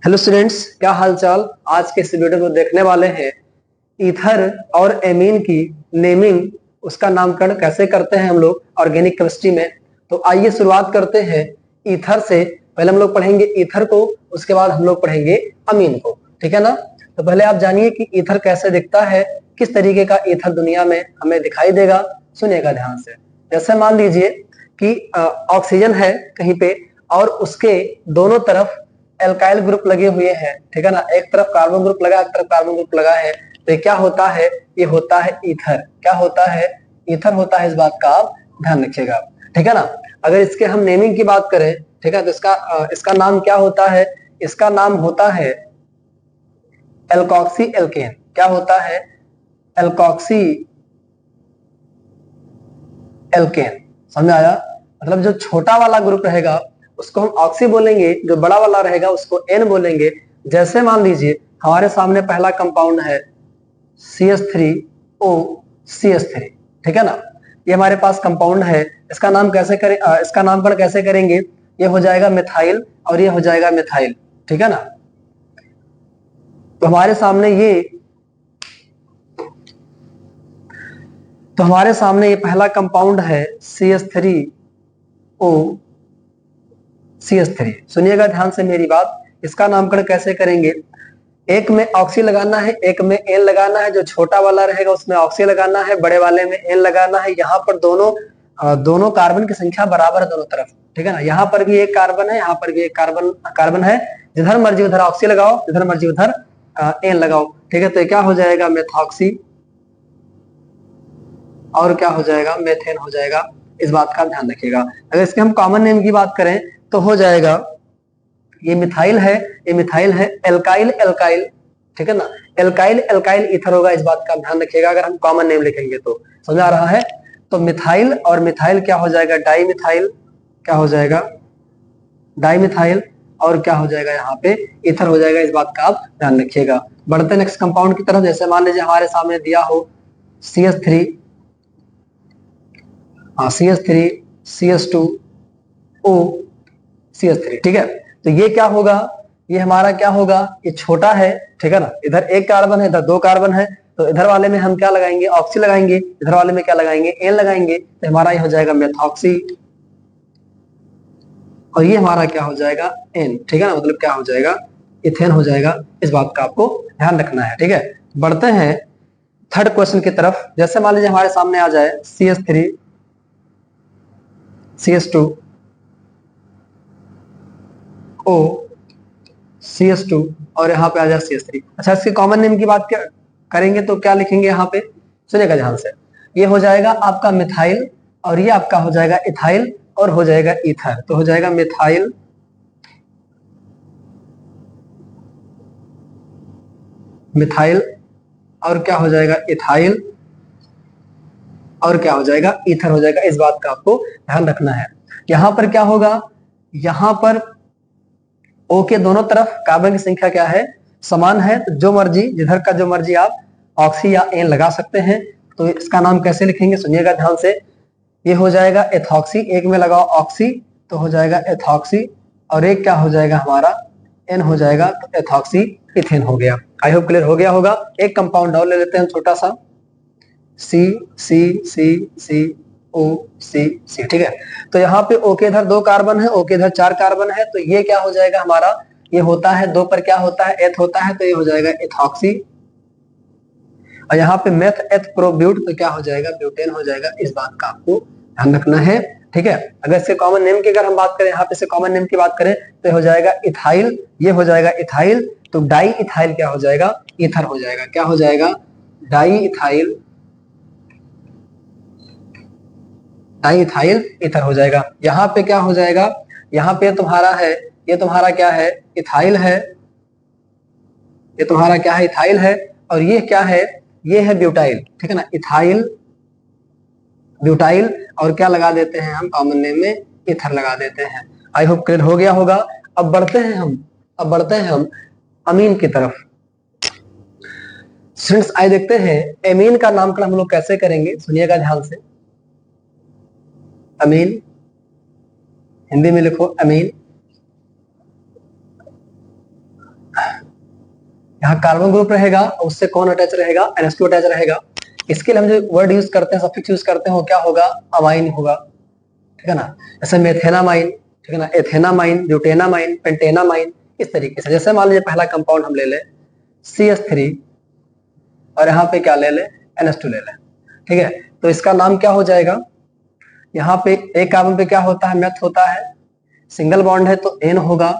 Hello students, क्या हाल चाल। आज के इस वीडियो को देखने वाले हैं ईथर और एमीन की नेमिंग, उसका नामकरण कैसे करते हैं हम लोग ऑर्गेनिक केमिस्ट्री में। तो आइए शुरुआत करते हैं ईथर से। पहले हम लोग पढ़ेंगे ईथर को, उसके बाद हम लोग पढ़ेंगे अमीन को, ठीक है ना। तो पहले आप जानिए कि ईथर कैसे दिखता है, किस तरीके का ईथर दुनिया में हमें दिखाई देगा। सुनिएगा ध्यान से। जैसे मान लीजिए कि ऑक्सीजन है कहीं पे और उसके दोनों तरफ एल्काइल ग्रुप लगे हुए हैं, ठीक है ना। एक तरफ कार्बन ग्रुप लगा, एक तरफ कार्बन ग्रुप लगा है, तो ये क्या होता है? ये होता है ईथर। क्या होता है? ईथर होता है। इस बात का आप ध्यान रखिएगा, ठीक है ना। अगर इसके हम नेमिंग की बात करें, ठीक है, तो इसका नाम क्या होता है? इसका नाम होता है एल्कोक्सी एल्केन। क्या होता है? Alkoxy alkane. समझ आया? मतलब जो छोटा वाला ग्रुप रहेगा उसको हम ऑक्सी बोलेंगे, जो बड़ा वाला रहेगा उसको एन बोलेंगे। जैसे मान लीजिए हमारे सामने पहला कंपाउंड है CH3O CH3, ठीक है ना। ये हमारे पास कंपाउंड है। इसका नाम कैसे करें, इसका नामकरण कैसे करेंगे? ये हो जाएगा मिथाइल और ये हो जाएगा मिथाइल, ठीक है ना। तो हमारे सामने ये पहला कंपाउंड है CH3O CH3। सुनिएगा ध्यान से मेरी बात। इसका नामकरण कैसे करेंगे? एक में ऑक्सी लगाना है, एक में एन लगाना है। जो छोटा वाला रहेगा उसमें ऑक्सी लगाना है, बड़े वाले में एन लगाना है। यहाँ पर दोनों कार्बन की संख्या बराबर है दोनों तरफ, ठीक है ना। यहाँ पर भी एक कार्बन है, यहाँ पर भी एक कार्बन है। जिधर मर्जी उधर ऑक्सी लगाओ, जिधर मर्जी उधर एन लगाओ, ठीक है। तो क्या हो जाएगा? मेथॉक्सी। और क्या हो जाएगा? मेथेन हो जाएगा। इस बात का ध्यान रखिएगा। अगर इसके हम कॉमन नेम की बात करें तो हो जाएगा, ये मिथाइल है, ये मिथाइल है, एल्काइल एल्काइल, ठीक है ना। एल्काइल एल्काइल ईथर होगा। इस बात का ध्यान रखिएगा अगर हम कॉमन नेम लिखेंगे तो। समझ आ रहा है? तो मिथाइल और मिथाइल क्या हो जाएगा? Di methyl. क्या हो जाएगा? Di methyl. और क्या हो जाएगा? यहाँ पे ईथर हो जाएगा। इस बात का आप ध्यान रखिएगा। बढ़ते नेक्स्ट कंपाउंड की तरफ। जैसे मान लीजिए हमारे सामने दिया हो CH3, CH3 CH2O CH3, ठीक है। तो ये क्या होगा? ये हमारा क्या होगा? ये छोटा है, ठीक है ना। इधर एक कार्बन है, इधर दो कार्बन है, तो इधर वाले में हम क्या लगाएंगे? ऑक्सी लगाएंगे। इधर वाले में क्या लगाएंगे? एन लगाएंगे। तो हमारा ये हो जाएगा मेथॉक्सी और ये हमारा क्या हो जाएगा? एन, ठीक है ना। मतलब क्या हो जाएगा? इथेन हो जाएगा। इस बात का आपको ध्यान रखना है, ठीक है। बढ़ते हैं थर्ड क्वेश्चन की तरफ। जैसे मान लीजिए हमारे सामने आ जाए CH3 CH2O CH2 और यहाँ पे आ जाए CH3। अच्छा, इसके कॉमन नेम की बात करेंगे तो क्या लिखेंगे यहाँ पे? सुनिएगा ध्यान से। ये हो जाएगा आपका मिथाइल और ये आपका हो जाएगा इथाइल और हो जाएगा ईथर। तो हो जाएगा मिथाइल, मिथाइल और क्या हो जाएगा? इथाइल और क्या हो जाएगा? ईथर हो जाएगा। इस बात का आपको ध्यान रखना है। यहाँ पर क्या होगा? यहाँ पर O के दोनों तरफ कार्बन की संख्या क्या है? समान है। तो जो मर्जी, जिधर का जो मर्जी आप ऑक्सी या एन लगा सकते हैं। तो इसका नाम कैसे लिखेंगे? सुनिएगा ध्यान से। ये हो जाएगा एथॉक्सी। एक में लगाओ ऑक्सी तो हो जाएगा एथॉक्सी और एक क्या हो जाएगा हमारा? एन हो जाएगा। तो एथॉक्सी इथेन हो गया। आई होप क्लियर हो गया होगा। एक कंपाउंड और ले लेते हैं छोटा सा, सी सी सी सी ओ सी सी, ठीक है। तो यहाँ पे O के इधर दो कार्बन है, O के इधर चार कार्बन है। तो ये क्या हो जाएगा हमारा? ये होता है दो पर क्या होता है? एथ होता है। तो ये हो जाएगा एथॉक्सी और यहाँ पे मेथ एथ प्रो ब्यूट, तो क्या हो जाएगा? ब्यूटेन हो जाएगा। इस बात का आपको ध्यान रखना है, ठीक है। अगर इसके कॉमन नेम की अगर हम बात करें, यहाँ पे से कॉमन नेम की बात करें तो हो जाएगा इथाइल। ये हो जाएगा इथाइल। तो डाई इथाइल क्या हो जाएगा? ईथर हो जाएगा। क्या हो जाएगा? Di ethyl, di ethyl ether हो जाएगा। यहाँ पे क्या हो जाएगा? यहाँ पे तुम्हारा है, ये तुम्हारा क्या है? इथाइल है। ये तुम्हारा क्या है? इथाइल है। और ये क्या है? ये है ब्यूटाइल, ठीक है ना। इथाइल, ब्यूटाइल और क्या लगा देते हैं हम कॉमन नेम में? ईथर लगा देते हैं। आई होप क्लियर हो गया होगा। अब बढ़ते हैं हम अमीन की तरफ। स्टूडेंट्स आइए देखते हैं एमीन का नामकरण हम लोग कैसे करेंगे। सुनिएगा ध्यान से। अमीन, हिंदी में लिखो अमीन। यहाँ कार्बन ग्रुप रहेगा, उससे कौन अटैच रहेगा, NH2 अटैच रहेगा। इसके लिए हम जो वर्ड यूज करते हैं, सफिक्स यूज करते हैं, वो क्या होगा, अमाइन होगा, ठीक है ना। जैसे मेथेनामाइन, ठीक है ना, एथेनामाइन, ब्यूटेनामाइन, पेंटेनामाइन, इस तरीके से। जैसे मान लीजिए पहला कंपाउंड हम ले लें CH3 और यहाँ पे क्या ले लें, NH2 ले लें, ठीक है। तो इसका नाम क्या हो जाएगा, यहाँ पे एक कार्बन पे क्या होता है, मेथ होता है, सिंगल बॉन्ड है तो N होगा,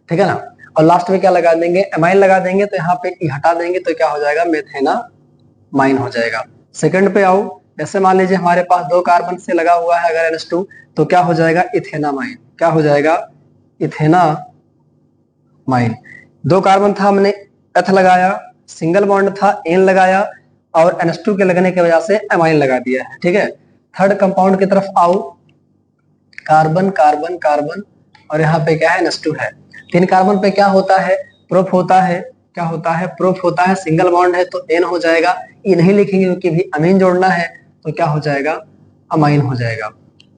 ठीक है ना। और लास्ट में क्या लगा देंगे, एमाइन लगा देंगे, तो यहाँ पे E हटा देंगे तो क्या हो जाएगा, मेथेनामाइन हो जाएगा। सेकंड पे आओ, जैसे मान लीजिए हमारे पास 2 कार्बन से लगा हुआ है अगर NH2, तो क्या हो जाएगा, इथेनामाइन, क्या हो जाएगा, इथेनामाइन। 2 कार्बन था, हमने एथ लगाया, सिंगल बॉन्ड था, एन लगाया, और NH2 के लगने की वजह से एमाइन लगा दिया है, ठीक है। थर्ड कंपाउंड की तरफ आओ, कार्बन कार्बन कार्बन, और यहाँ पे क्या है, NH2 है। 3 कार्बन पे क्या होता है, प्रोप होता है, क्या होता है, प्रोप होता है, सिंगल बॉन्ड है तो N हो जाएगा, ये नहीं लिखेंगे क्योंकि भी अमीन जोड़ना है, तो क्या हो जाएगा, अमाइन हो जाएगा।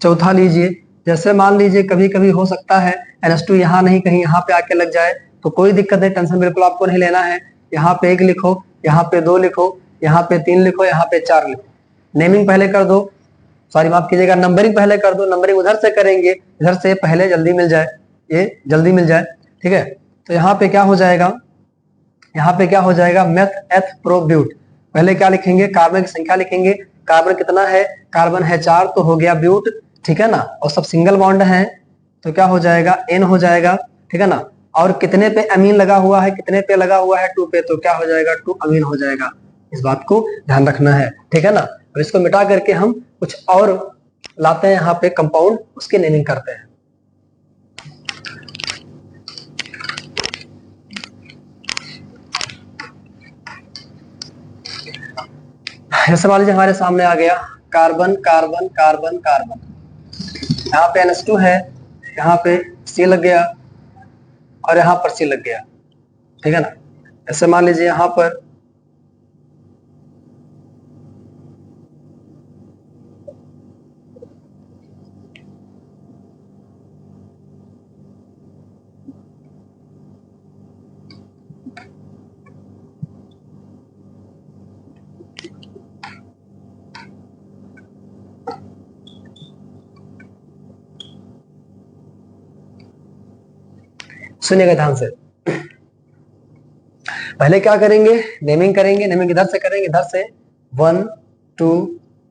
चौथा लीजिए, जैसे मान लीजिए कभी कभी हो सकता है NH2 यहाँ नहीं कहीं यहाँ पे आके लग जाए, तो कोई दिक्कत नहीं, टेंशन बिल्कुल आपको नहीं लेना है। यहाँ पे 1 लिखो, यहाँ पे 2 लिखो, यहाँ पे 3 लिखो, यहाँ पे 4 लिखो। नेमिंग पहले कर दो, सॉरी माफ कीजिएगा, नंबरिंग पहले कर दो, नंबरिंग उधर से करेंगे, इधर से पहले जल्दी मिल जाए, ये जल्दी मिल जाए, ठीक है। तो यहाँ पे क्या हो जाएगा, यहाँ पे क्या हो जाएगा, मेथ एथ प्रो ब्यूट। पहले क्या लिखेंगे, कार्बन की संख्या लिखेंगे, कार्बन कितना है, कार्बन है 4, तो हो गया ब्यूट, ठीक है ना। और सब सिंगल बॉन्ड है तो क्या हो जाएगा, N हो जाएगा, ठीक है ना। और कितने पे अमीन लगा हुआ है, कितने पे लगा हुआ है, 2 पे, तो क्या हो जाएगा, 2 अमीन हो जाएगा। इस बात को ध्यान रखना है, ठीक है ना। अब इसको मिटा करके हम कुछ और लाते हैं यहाँ पे कंपाउंड, उसकी नेमिंग करते हैं। जैसे मान लीजिए हमारे सामने आ गया कार्बन कार्बन कार्बन कार्बन, यहाँ पे NH2 है, यहाँ पे C लग गया, और यहाँ पर C लग गया, ठीक है ना। ऐसे मान लीजिए यहाँ पर सुनिएगा ध्यान से, पहले क्या करेंगे, नेमिंग करेंगे, नेमिंग इधर से करेंगे, इधर से 1 2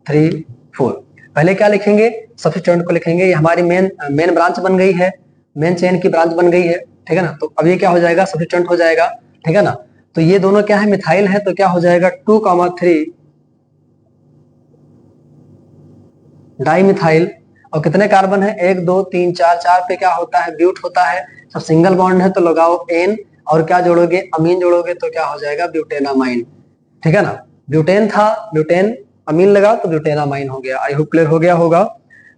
3 4। पहले क्या लिखेंगे, सब्स्टिट्यूएंट को लिखेंगे, ये हमारी मेन ब्रांच बन गई है, मेन चेन की ब्रांच बन गई है, ठीक है ना। तो अब ये क्या हो जाएगा, सब्स्टिट्यूएंट हो जाएगा, ठीक है ना। तो ये दोनों क्या है, मिथाइल है, तो क्या हो जाएगा 2,3 डाइमिथाइल। और कितने कार्बन है, 1 2 3 4, 4 पे क्या होता है, ब्यूट होता है, सब सिंगल बॉन्ड है तो लगाओ N, और क्या जोड़ोगे, अमीन जोड़ोगे तो क्या हो जाएगा, ब्यूटेनामाइन, ठीक है ना। ब्यूटेन था, ब्यूटेन अमीन लगा तो ब्यूटेनामाइन हो गया। आई होप क्लियर हो गया होगा।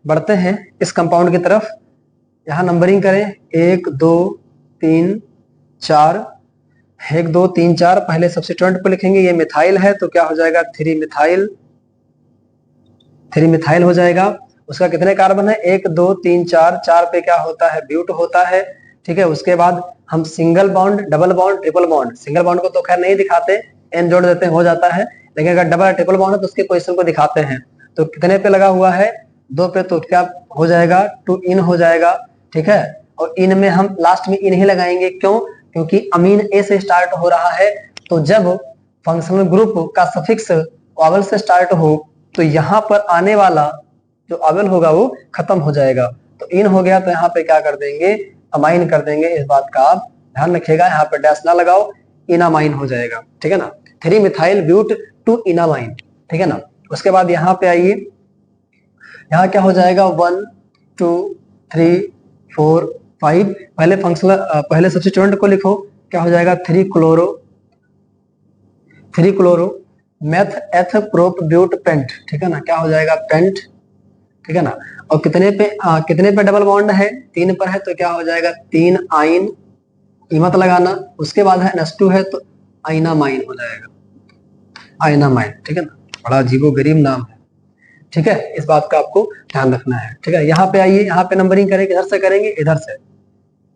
बढ़ते हैं इस कंपाउंड की तरफ, यहाँ नंबरिंग करें, 1 2 3 4, 1 2 3 4। पहले सब्स्टिट्यूएंट को लिखेंगे, ये मिथाइल है तो क्या हो जाएगा, 3 मिथाइल, 3 मिथाइल हो जाएगा। उसका कितने कार्बन है, 1 2 3 4, 4 पे क्या होता है, ब्यूट होता है, ठीक है। उसके बाद हम single bond, double bond, triple bond, single bond को तो खैर नहीं दिखाते, N जोड़ देते हैं, हो जाता है, लेकिन अगर डबल ट्रिपल बॉन्ड है तो उसके पोजीशन को दिखाते हैं। तो कितने पे लगा हुआ है, 2 पे, तो क्या हो जाएगा, 2 इन हो जाएगा, ठीक है। और इन में हम लास्ट में इन ही लगाएंगे, क्यों, क्योंकि अमीन A से स्टार्ट हो रहा है, तो जब फंक्शनल ग्रुप का सफिक्स वॉवेल से स्टार्ट हो तो यहाँ पर आने वाला जो वॉवेल होगा वो खत्म हो जाएगा। तो इन हो गया, तो यहाँ पे क्या कर देंगे, अमाइन कर देंगे। इस बात का आप ध्यान रखिएगा, यहाँ पे डैश ना लगाओ, इनामाइन हो जाएगा, ठीक है ना। 3 मिथाइल ब्यूट 2 इनामाइन, ठीक है ना। उसके बाद यहाँ पे आइए, यहाँ क्या हो जाएगा, 1 2 3 4 5। पहले फंक्शनल, पहले सब्स्टिट्यूएंट को लिखो, क्या हो जाएगा, 3 chloro meth eth prop but pent, ठीक है ना, क्या हो जाएगा, पेंट, ठीक है ना। और कितने पे डबल बॉन्ड है, 3 पर है, तो क्या हो जाएगा, 3 आइन, कीमत लगाना। उसके बाद है NH2 है तो आइनामाइन हो जाएगा, आइनामाइन, ठीक है ना। बड़ा अजीबोगरीब नाम है, ठीक है, इस बात का आपको ध्यान रखना है, ठीक है। यहाँ पे आइए, यहाँ पे नंबरिंग करेंगे, इधर से करेंगे, इधर से,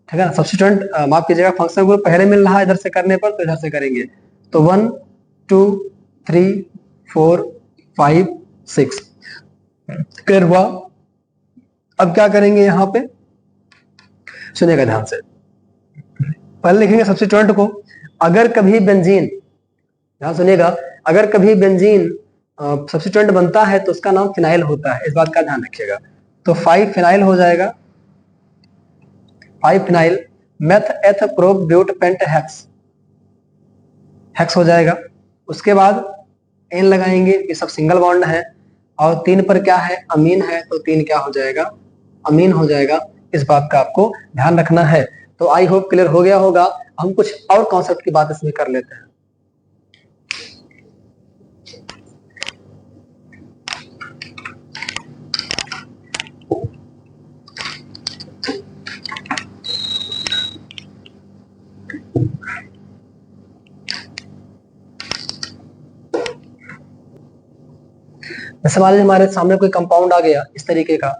ठीक है ना। सब्स्टिट्यूएंट माफ कीजिएगा, फंक्शनल ग्रुप पहले मिल रहा है इधर से करने पर, तो इधर से करेंगे। तो 1 2 3 4 5 6 क्लियर हुआ। अब क्या करेंगे यहाँ पे, सुनिएगा ध्यान से। पहले लिखेंगे सब्स्टिट्यूएंट को। अगर कभी बेंजीन, ध्यान सुनिएगा, अगर कभी बेंजीन सब्स्टिट्यूएंट बनता है तो उसका नाम फिनाइल होता है, इस बात का ध्यान रखिएगा। तो 5 फिनाइल हो जाएगा, 5 phenyl meth eth prop but pent hex, hex हो जाएगा। उसके बाद एन लगाएंगे, ये सब सिंगल बॉन्ड है, और 3 पर क्या है, अमीन है, तो 3 क्या हो जाएगा, अमीन हो जाएगा। इस बात का आपको ध्यान रखना है। तो आई होप क्लियर हो गया होगा। हम कुछ और कॉन्सेप्ट की बात इसमें कर लेते हैं। जैसे मान लीजिए हमारे सामने कोई कंपाउंड आ गया इस तरीके का,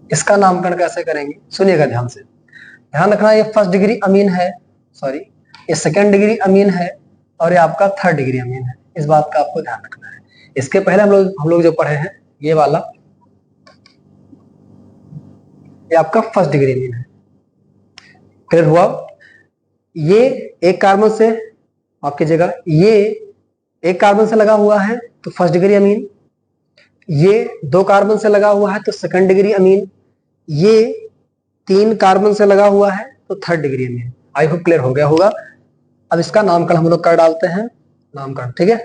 इसका नामकरण कैसे करेंगे, सुनिएगा ध्यान से। ध्यान रखना, ये फर्स्ट डिग्री अमीन है, सॉरी ये सेकंड डिग्री अमीन है, और ये आपका थर्ड डिग्री अमीन है। इस बात का आपको ध्यान रखना है। इसके पहले हम लोग जो पढ़े हैं, ये वाला, ये आपका फर्स्ट डिग्री अमीन है। क्लियर हुआ। ये एक कार्बन से, आपकी जगह ये एक कार्बन से लगा हुआ है तो फर्स्ट डिग्री अमीन, ये 2 कार्बन से लगा हुआ है तो सेकंड डिग्री अमीन, ये 3 कार्बन से लगा हुआ है तो third degree amine. I hope clear हो गया होगा। अब इसका नामकरण हम लोग कर डालते हैं, नामकरण, ठीक है।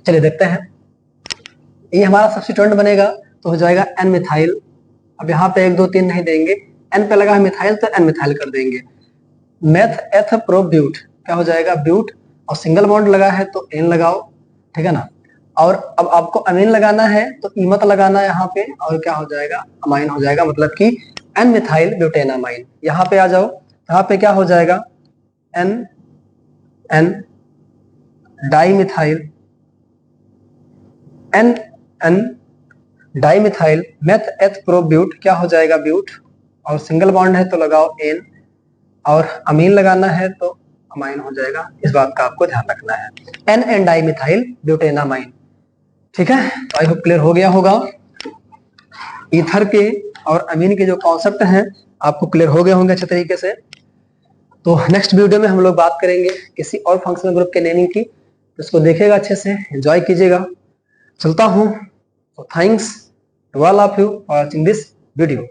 चलिए देखते हैं। ये हमारा सब्स्टिट्यूएंट बनेगा तो हो जाएगा एन मिथाइल। अब यहाँ पे 1 2 3 नहीं देंगे, एन पे लगा है मिथाइल तो एन मिथाइल कर देंगे। मेथ एथ प्रो ब्यूट क्या हो जाएगा, ब्यूट, और सिंगल बॉन्ड लगा है तो एन लगाओ, ठीक है ना। और अब आपको अमीन लगाना है तो ईमत लगाना है यहाँ पे, और क्या हो जाएगा, अमाइन हो जाएगा, मतलब कि एन मिथाइल ब्यूटेनामाइन। यहाँ पे आ जाओ, यहाँ पे क्या हो जाएगा, N N dimethyl, N N dimethyl meth eth pro but क्या हो जाएगा, ब्यूट, और सिंगल बॉन्ड है तो लगाओ एन, और अमीन लगाना है तो अमाइन हो जाएगा। इस बात का आपको ध्यान रखना है, एन एन डाई मिथाइल ब्यूटेनामाइन, ठीक है। तो आई होप क्लियर हो गया होगा। ईथर के और अमीन के जो कॉन्सेप्ट हैं आपको क्लियर हो गए होंगे अच्छे तरीके से। तो नेक्स्ट वीडियो में हम लोग बात करेंगे किसी और फंक्शनल ग्रुप के नेमिंग की, तो इसको देखिएगा अच्छे से, एंजॉय कीजिएगा। चलता हूँ, तो thanks to all of you for watching this video.